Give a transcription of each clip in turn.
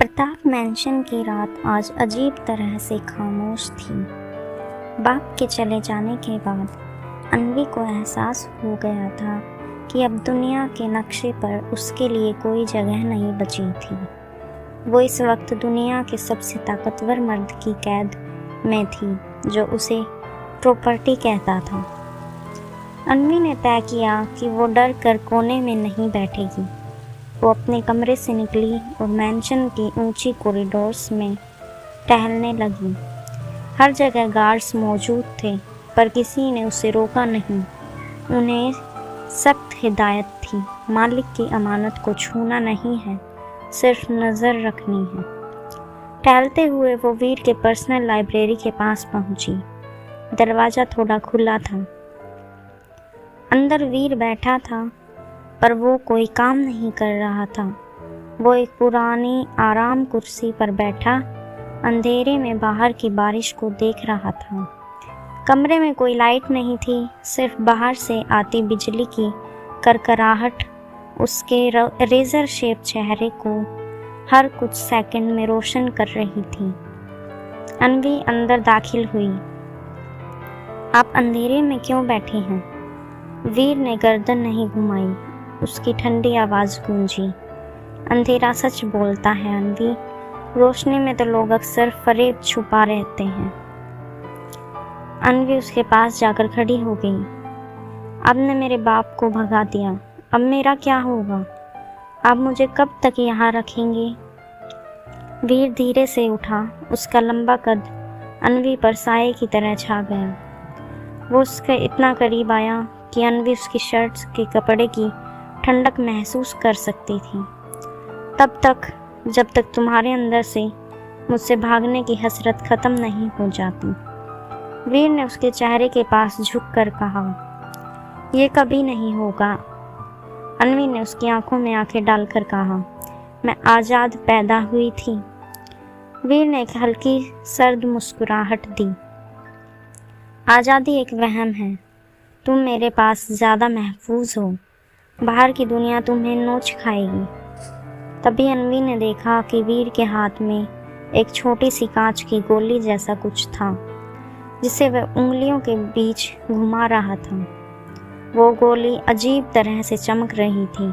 Pratap mention की रात आज अजीब तरह से खामोश थी। बाप के चले जाने के बाद अन्वी को एहसास हो गया था कि अब दुनिया के नक्शे पर उसके लिए कोई जगह नहीं बची थी। वो इस वक्त दुनिया के सबसे ताकतवर मर्द की कैद में थी जो उसे प्रॉपर्टी कहता था। अन्वी ने तय किया कि वो डर कर कोने में नहीं बैठेगी। वो अपने कमरे से निकली और मैंशन की ऊंची कॉरिडोर्स में टहलने लगी। हर जगह गार्ड्स मौजूद थे पर किसी ने उसे रोका नहीं। उन्हें सख्त हिदायत थी, मालिक की अमानत को छूना नहीं है, सिर्फ नज़र रखनी है। टहलते हुए वो वीर के पर्सनल लाइब्रेरी के पास पहुंची। दरवाज़ा थोड़ा खुला था। अंदर वीर बैठा था पर वो कोई काम नहीं कर रहा था। वो एक पुरानी आराम कुर्सी पर बैठा अंधेरे में बाहर की बारिश को देख रहा था। कमरे में कोई लाइट नहीं थी, सिर्फ बाहर से आती बिजली की करकराहट उसके रेजर शेप चेहरे को हर कुछ सेकंड में रोशन कर रही थी। अन्वी अंदर दाखिल हुई। आप अंधेरे में क्यों बैठे हैं? वीर ने गर्दन नहीं घुमाई। उसकी ठंडी आवाज़ गूंजी। अंधेरा सच बोलता है अन्वी, रोशनी में तो लोग अक्सर फरेब छुपा रहते हैं। अन्वी उसके पास जाकर खड़ी हो गई। आपने मेरे बाप को भगा दिया, अब मेरा क्या होगा? आप मुझे कब तक यहाँ रखेंगे? वीर धीरे से उठा। उसका लंबा कद अन्वी पर साए की तरह छा गया। वो उसके इतना करीब आया कि अन्वी उसकी शर्ट के कपड़े की ठंडक महसूस कर सकती थी। तब तक जब तक तुम्हारे अंदर से मुझसे भागने की हसरत ख़त्म नहीं हो जाती। वीर ने उसके चेहरे के पास झुककर कहा, यह कभी नहीं होगा। अन्वी ने उसकी आंखों में आंखें डालकर कहा, मैं आज़ाद पैदा हुई थी। वीर ने एक हल्की सर्द मुस्कुराहट दी। आज़ादी एक वहम है। तुम मेरे पास ज़्यादा महफूज हो। बाहर की दुनिया तुम्हें नोच खाएगी। तभी अन्वी ने देखा कि वीर के हाथ में एक छोटी सी कांच की गोली जैसा कुछ था जिसे वह उंगलियों के बीच घुमा रहा था। वो गोली अजीब तरह से चमक रही थी।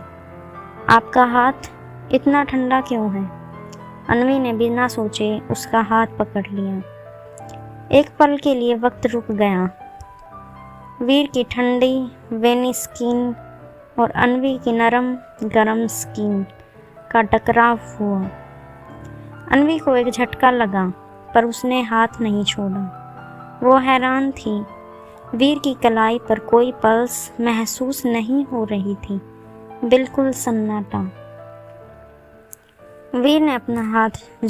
आपका हाथ इतना ठंडा क्यों है? अन्वी ने बिना सोचे उसका हाथ पकड़ लिया। एक पल के लिए वक्त रुक गया। वीर की ठंडी वेनी स्किन और अन्वी की नरम गरम स्किन का टकराव हुआ। अन्वी को एक झटका लगा पर उसने हाथ नहीं छोड़ा। वो हैरान थी। वीर की कलाई पर कोई पल्स महसूस नहीं हो रही थी, बिल्कुल सन्नाटा। वीर ने अपना हाथ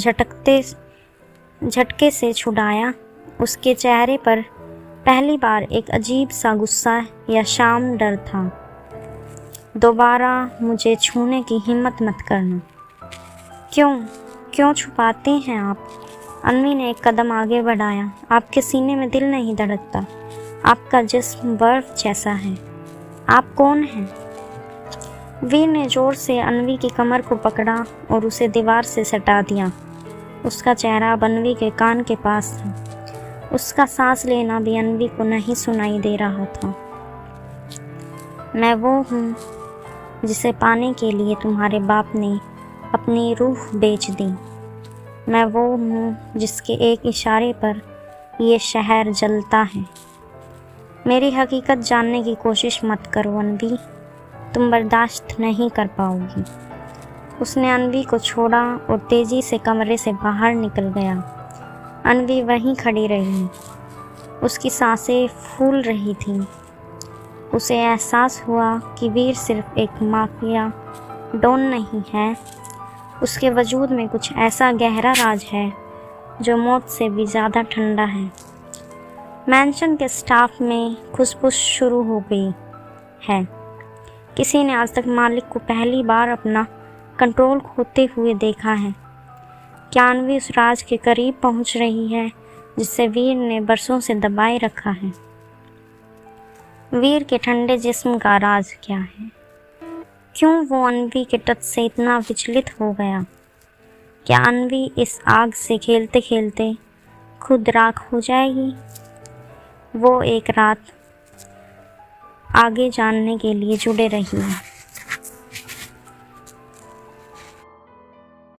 झटके से छुड़ाया। उसके चेहरे पर पहली बार एक अजीब सा गुस्सा या शाम डर था। दोबारा मुझे छूने की हिम्मत मत करना। क्यों छुपाते हैं आप? अन्वी ने एक कदम आगे बढ़ाया। आपके सीने में दिल नहीं धड़कता। आपका जिस्म बर्फ जैसा है। आप कौन हैं? वीर ने जोर से अन्वी की कमर को पकड़ा और उसे दीवार से सटा दिया। उसका चेहरा अब अन्वी के कान के पास था। उसका सांस लेना भी अन्वी को नहीं सुनाई दे रहा था। मैं वो हूँ जिसे पाने के लिए तुम्हारे बाप ने अपनी रूह बेच दी। मैं वो हूँ जिसके एक इशारे पर ये शहर जलता है। मेरी हकीकत जानने की कोशिश मत करो अन्वी, तुम बर्दाश्त नहीं कर पाओगी। उसने अन्वी को छोड़ा और तेज़ी से कमरे से बाहर निकल गया। अन्वी वहीं खड़ी रही। उसकी सांसें फूल रही थीं। उसे एहसास हुआ कि वीर सिर्फ एक माफिया डॉन नहीं है, उसके वजूद में कुछ ऐसा गहरा राज है जो मौत से भी ज़्यादा ठंडा है। मैंशन के स्टाफ में खुशबुश शुरू हो गई है। किसी ने आज तक मालिक को पहली बार अपना कंट्रोल खोते हुए देखा है। क्या अन्वी उस राज के करीब पहुंच रही है जिसे वीर ने बरसों से दबाए रखा है? वीर के ठंडे जिस्म का राज क्या है? क्यों वो अन्वी के टच से इतना विचलित हो गया? क्या अन्वी इस आग से खेलते खेलते खुद राख हो जाएगी? वो एक रात आगे जानने के लिए जुड़े रहिए।